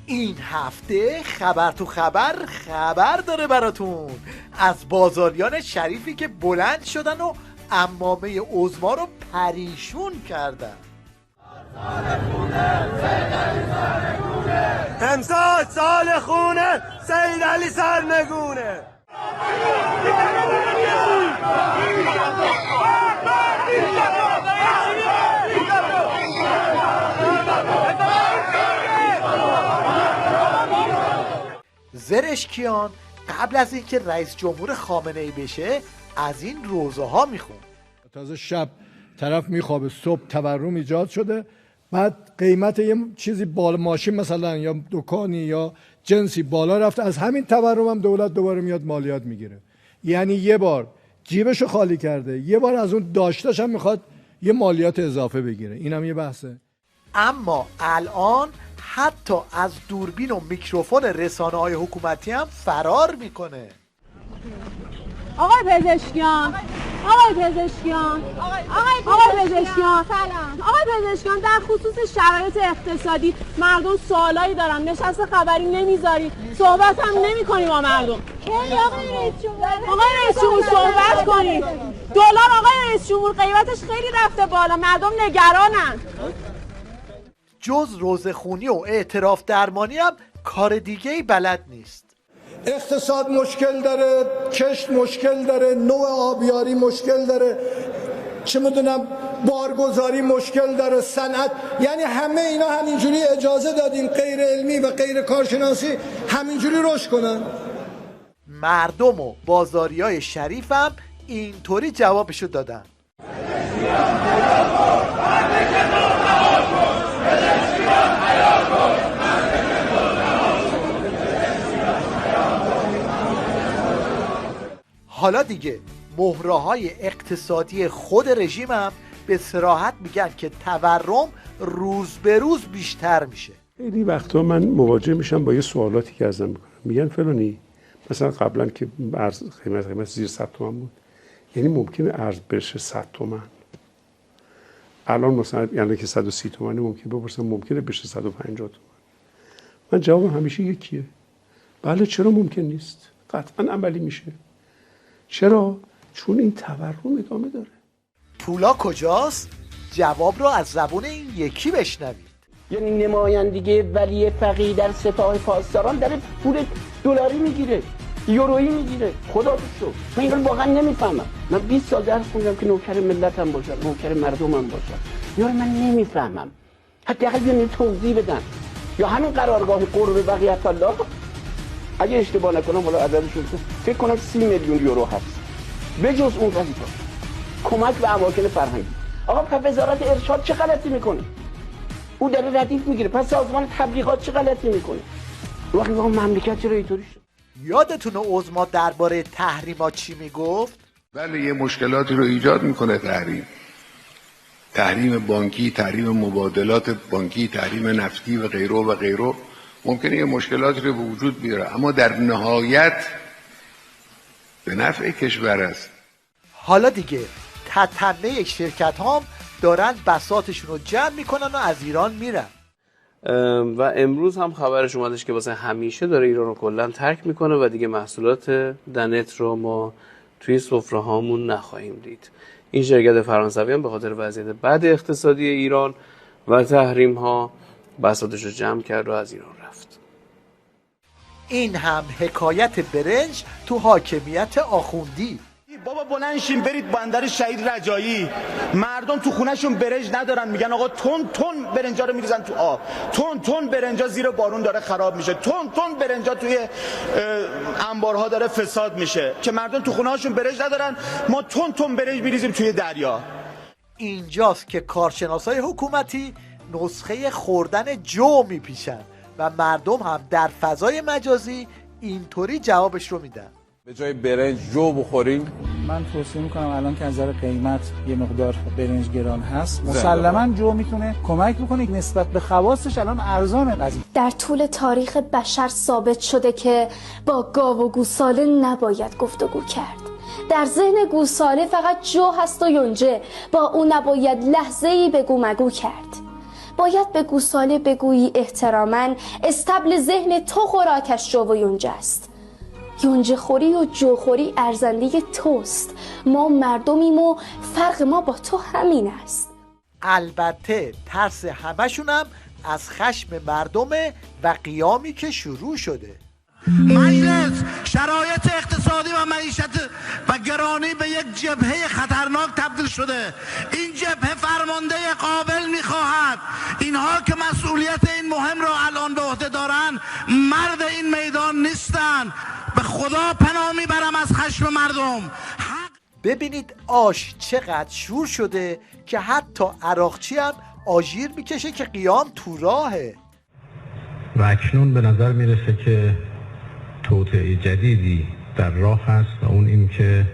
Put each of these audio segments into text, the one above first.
این هفته خبر تو خبر داره براتون از بازاریان شریفی که بلند شدن و عمامه عظما رو پریشون کردن. امسال سال خونه سید علی سرنگونه. زرشکیان قبل از اینکه رئیس جمهور خامنه‌ای بشه از این روزه ها میخون. تازه شب طرف میخوابه، صبح تورم ایجاد شده، بعد قیمت یه چیزی بالا، ماشین مثلا یا دکانی یا جنسی بالا رفته، از همین تورم هم دولت دوباره میاد مالیات میگیره. یعنی یه بار جیبشو خالی کرده، یه بار از اون داشتش هم میخواد یه مالیات اضافه بگیره. اینم یه بحثه. اما الان حتی از دوربین و میکروفون رسانه‌های حکومتی هم فرار میکنه. آقای پزشکیان سلام. آقای پزشکیان در خصوص شرایط اقتصادی مردم سوالایی دارن، نشست خبری نمیذاری، صحبت هم نمی‌کنی با مردم. آقای رئیس جمهور صحبت کنید. دلار آقای رئیس جمهور قیمتش خیلی رفته بالا، مردم نگرانن. جز روزخونی و اعتراف درمانی هم کار دیگه‌ای بلد نیست. اقتصاد مشکل داره، کشت مشکل داره، نوع آبیاری مشکل داره، چه میدونم بارگذاری مشکل داره، صنعت، یعنی همه اینا همینجوری اجازه دادیم غیر علمی و غیر کارشناسی همینجوری رشد کنن. مردم و بازاریای شریف هم اینطوری جوابشو دادن. حالا دیگه مهره‌های اقتصادی خود رژیم هم به صراحت میگن که تورم روز به روز بیشتر میشه. خیلی وقتا من مواجه میشم با یه سوالاتی که ازم میکنم، میگن فلانی مثلا قبلا که ارز قیمت زیر 100 تومن بود، یعنی ممکنه ارز بشه 100 تومن، الان مثلا یعنی که 130 تومنه، ممکنه بشه 150 تومن. من جوابم همیشه یکیه، بله چرا ممکن نیست؟ قطعا عملی میشه. چرا؟ چون این تورم ادامه داره. پولا کجاست؟ جواب رو از زبون این یکی بشنوید. یعنی نمایندگی ولی فقیه در سپاه پاسداران داره پول دلاری میگیره، یورویی میگیره. خدا رو شکر. من اینو واقعا نمیفهمم. من 20 سال درس خوندم که نوکر ملتم باشم، نوکر مردمم باشم. یارو من نمیفهمم. حداقل بیان توضیح بدن. یا همین قرارگاه قرب بقیت الله، اگه اشتباه نکنم حالا عددشون فکر کنم 30 میلیون یورو هست. بجز اون وظیفه کمک به اماکن فرهنگی. آقا پس وزارت ارشاد چه غلطی میکنه؟ او داره ردیف میگیره. پس سازمان تبلیغات چه غلطی میکنه؟ وقتی واقعا مملکت چرا اینطوری شد؟ یادتونه عظما درباره تحریمات چی میگفت؟ بله یه مشکلاتی رو ایجاد میکنه تحریم بانکی، تحریم مبادلات بانکی، تحریم نفتی و غیره ممکنه یه مشکلاتی رو به وجود بیاره، اما در نهایت به نفع کشور است. حالا دیگه تتمه شرکت هم دارن بساطشون رو جمع میکنن و از ایران میرن. و امروز هم خبرش اومدش که واسه همیشه داره ایران رو کلا ترک میکنه و دیگه محصولات دنت رو ما توی سفره هامون نخواهیم دید. این شرکت فرانسوی هم به خاطر وضعیت بد اقتصادی ایران و تحریم ها بساطش رو جمع کرد و از ایران رفت. این هم حکایت برنج تو حاکمیت آخوندی. بابا بلند شین برید بندر شهید رجایی. مردم تو خونهشون برنج ندارن، میگن آقا تون برنجا رو میریزن تو آب، تون برنجا زیر بارون داره خراب میشه، تون برنجا توی انبارها داره فساد میشه که مردم تو خونهشون برنج ندارن، ما تون برنج میریزیم توی دریا. اینجاست که کارشناسای حکومتی نسخه خوردن جو میپیشن و مردم هم در فضای مجازی اینطوری جوابش رو میدن. به جای برنج جو بخوریم. من توصیه میکنم الان که از نظر قیمت یه مقدار برنج گران هست، مسلما جو میتونه کمک بکنه نسبت به خواصش الان ارزانه قضیه. در طول تاریخ بشر ثابت شده که با گاو و گوساله نباید گفتگو کرد. در ذهن گوساله فقط جو هست و یونجه، با اون نباید لحظه‌ای بگو مگو کرد. باید به گوساله بگویی احتراما استبل ذهن تو خوراکش جو و یونجه است. یونجه خوری و جوخوری ارزنده توست. ما مردمیم و فرق ما با تو همین است. البته ترس همشونم از خشم مردمه و قیامی که شروع شده. مجلس شرایط اقتصادی و معیشت و گرانی به یک جبهه خطرناک تبدیل شده. این جبهه فرمانده قابل میخواهد. اینها که مسئولیت این مهم را الان به عهده دارند مرد این میدان نیستند. به خدا پناه میبرم از خشم مردم. ببینید آش چقدر شور شده که حتی عراقچی هم آژیر میکشه که قیام تو راهه. و اکنون به نظر میرسه که توطئه جدیدی در راه هست و اون این که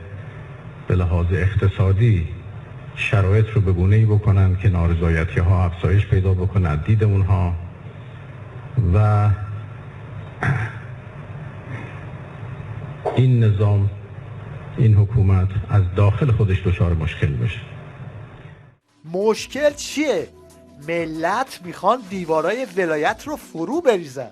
به لحاظ اقتصادی شرایط رو به گونه‌ای بکنن که نارضایتی ها افزایش پیدا بکنه دید اونها و این نظام، این حکومت از داخل خودش دچار مشکل بشه. مشکل چیه؟ ملت میخوان دیوارای ولایت رو فرو بریزن.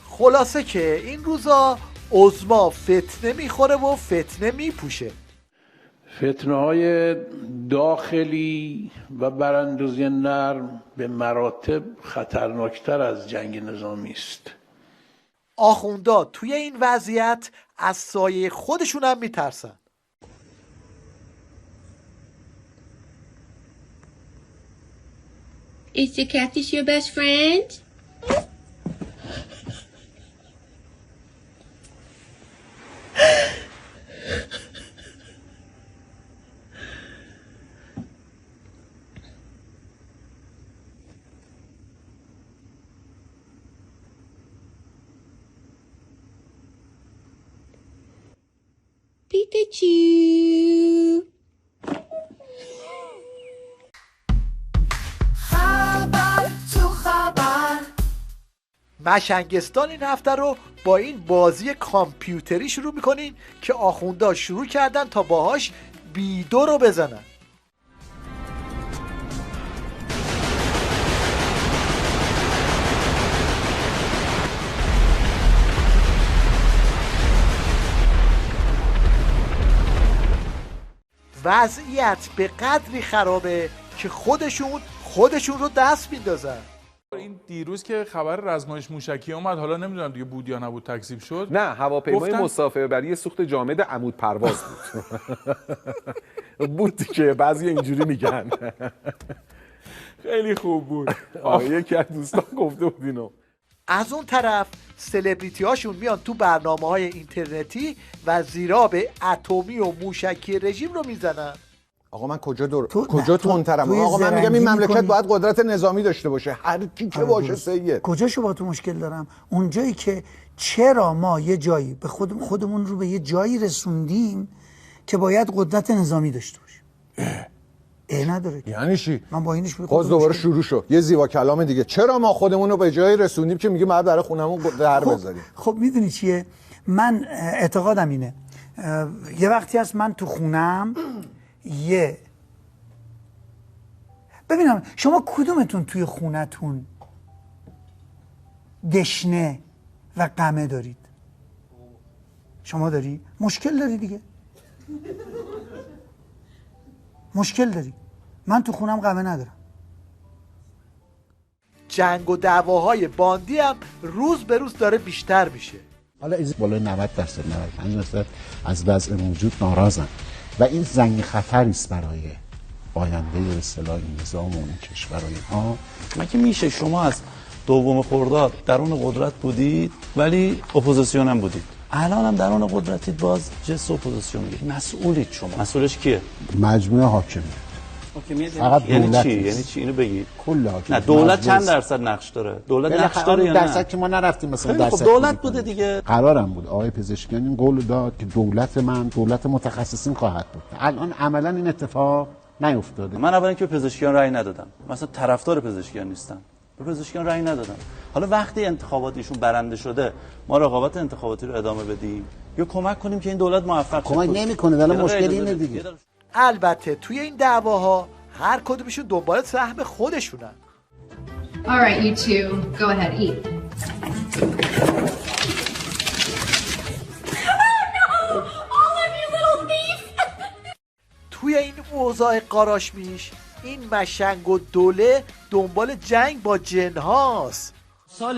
خلاصه که این روزا عظما فتنه میخوره و فتنه میپوشه. فتنه‌های داخلی و براندازی نرم به مراتب خطرناکتر از جنگ نظامی است. آخوندا توی این وضعیت از سایه خودشون هم میترسن. Is the catfish your best friend? Pikachu. خبر تو خبر. مشنگستان این هفته رو با این بازی کامپیوتری شروع میکنین که آخوندا شروع کردن تا باهاش بیدو رو بزنن. وضعیت به قدری خرابه که خودشون رو دست میندازن. این دیروز که خبر رزمایش موشکی اومد، حالا نمیدونم دیگه بود یا نبود، تکذیب شد. نه، هواپیمای مسافر بری سوخت جامد عمود پرواز بود. بود که بعضی اینجوری میگن. خیلی خوب بود. یکی از دوستان گفته بود اینو. از اون طرف سلبریتی هاشون میان تو برنامه های اینترنتی و زیراب اتمی و موشکی رژیم رو میزنن. آقا من کجا تندترم؟ آقا من میگم این مملکت باید قدرت نظامی داشته باشه، هر کی که باشه سید. کجاشو با تو مشکل دارم؟ اون جایی که چرا ما یه جایی به خودمون رو به یه جایی رسوندیم که باید قدرت نظامی داشته باشیم. نداره. یعنی چی؟ من با اینش باز دوباره شروع شد یه زیبا کلام دیگه. چرا ما خودمون رو به جایی رسوندیم که میگیم بعد برای خونمون در بذاریم؟ خب میدونی چیه؟ من اعتقادم اینه، یه وقتی هست من تو خونم ببینم شما کدومتون توی خونتون دشنه و قمه دارید؟ شما داری؟ مشکل داری دیگه. مشکل داری. من تو خونم قمه ندارم. جنگ و دعواهای باندی هم روز به روز داره بیشتر میشه. حالا از بالای 90% 95% از وضع موجود ناراضن و این زنگ خطری است برای آینده اصلاح نظام و این کشورهای ها. مگه میشه شما از دوم خرداد درون قدرت بودید ولی اپوزیسیون هم بودید، الان هم درون قدرتید باز جس اپوزیسیون میگید؟ مسئولید شما. مسئولش کیه؟ مجموعه حاکمیت. فقط یعنی چی؟ یعنی چی؟ اینو بگید. کل حاکمیت. نه دولت چند درصد نقش داره؟ دولت نقش داره یا نه؟ درصد که ما نرفتیم مثلا درصد. خب دولت بوده دیگه. قرارم بود آقای پزشکیان این قول داد که دولت من دولت متخصصین خواهد بود. الان عملا این اتفاق نیفتاده. من اولا که پزشکیان رأی ندادم. مثلا طرفدار پزشکیان نیستم. به پزشکیان رأی ندادم. حالا وقتی انتخابات ایشون برنده شده ما رقابت انتخاباتی رو ادامه بدیم یا کمک کنیم که این دولت موفق شه؟ کمک نمیکنه، ولی مشکل اینه دیگه. البته توی این دعواها هر کدومشون دنبال سهم خودشونن. All right, you two, go ahead, eat. توی این اوضاع قاراشمیش این مشنگ و دوله دنبال جنگ با جنهاست. سال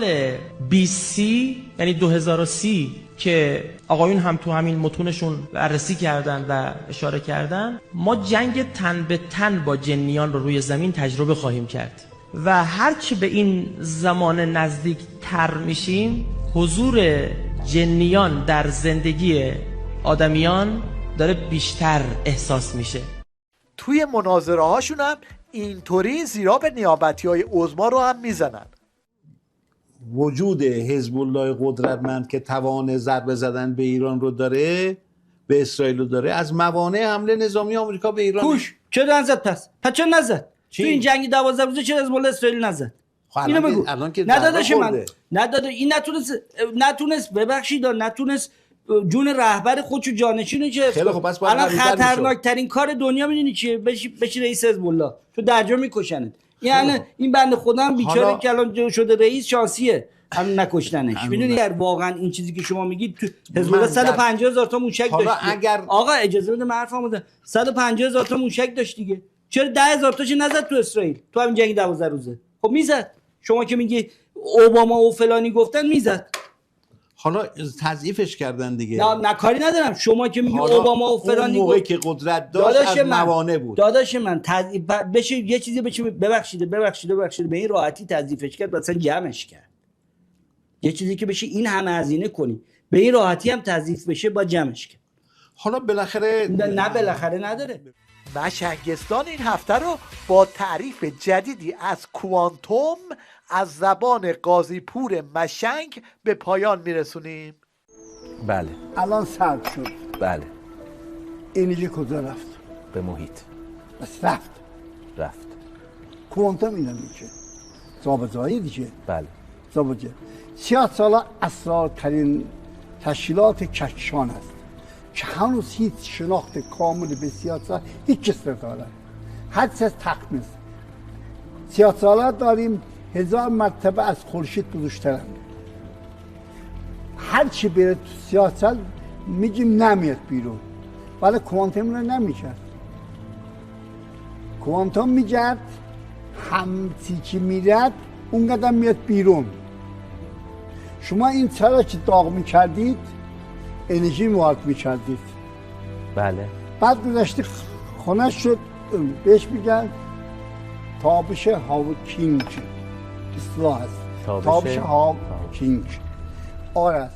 2030 یعنی 2030 که آقایون هم تو همین متونشون بررسی کردن و اشاره کردن، ما جنگ تن به تن با جنیان رو روی زمین تجربه خواهیم کرد و هرچی به این زمان نزدیک تر میشیم حضور جنیان در زندگی آدمیان داره بیشتر احساس میشه. توی مناظره هاشون هم اینطوری زیرا به نیابتی-های عظما رو هم میزنن. وجود حزب الله قدرتمند که توان ضربه زدن به ایران رو داره، به اسرائیل رو داره، از موانع حمله نظامی آمریکا به ایران. کوش چرا نزد پس چرا نزد؟ تو این جنگ 12 روزه چرا حزب الله اسرائیل نزد؟ اینو بگو. ندادش من نداده، این نتونست ببخشید نتونست جون رهبر خودشو جانشینه که الان خطرناک ترین کار دنیا میدونی چیه؟ بشی رئیس حزب الله، تو درجا میکشنت. یعنی این بنده خدا هم بیچاره که الان شده رئیس شانسیه هم نکشتنش. میدونی واقعا این چیزی که شما میگید تو حزب الله 150,000 تا موشک داشت. اگر آقا اجازه بده من حرفمو بزنم، 150,000 تا موشک داشت دیگه، چرا 10,000 تاشو نزد تو اسرائیل تو همین جنگ 12 روزه؟ خب میزد. شما که میگی اوباما و فلانی گفتن میزد. حالا تضعیفش کردن دیگه. نه کاری ندارم. شما که میگی اوباما و فلانی اون موقعی که قدرت داشت از موانع بود. داداش من بشه یه چیزی بشه ببخشید به این راحتی تضعیفش کرد مثلا جمعش کرد. یه چیزی که بشه این همه هزینه کنی به این راحتی هم تضعیف بشه با جمعش کرد. حالا بالاخره نه بالاخره نداره. مشنگستان این هفته رو با تعریف جدیدی از کوانتوم از زبان قاضی پور مشنگ به پایان میرسونیم. بله. الان سرد شد. بله. انرژی کجا رفت؟ به محیط. بس رفت. کوانتوم اینا میشه. ضابطه‌ای دیگه. بله. ضابطه. 30 سال اسرارترین تشکیلات کهکشان است که هنوز هیچ شناخت کامل به سیاست هیچ کس نداره. حدس از تخمین. سیاست‌ها داریم 1000 مرتبه از خورشید بزرگترند. هر چی بره تو سیاست میگیم نمیاد بیرون، ولی کوانتوم رو نمیکرد. کوانتوم میگرد همچی که میرد اونقدر میاد بیرون. شما این چرا که داغ میکردید انرژی موارد میکردید. بله. بعد گذشته خونه شد بهش میگن تابش هاوکینگ اصلاح هست. تابش هاوکینگ آره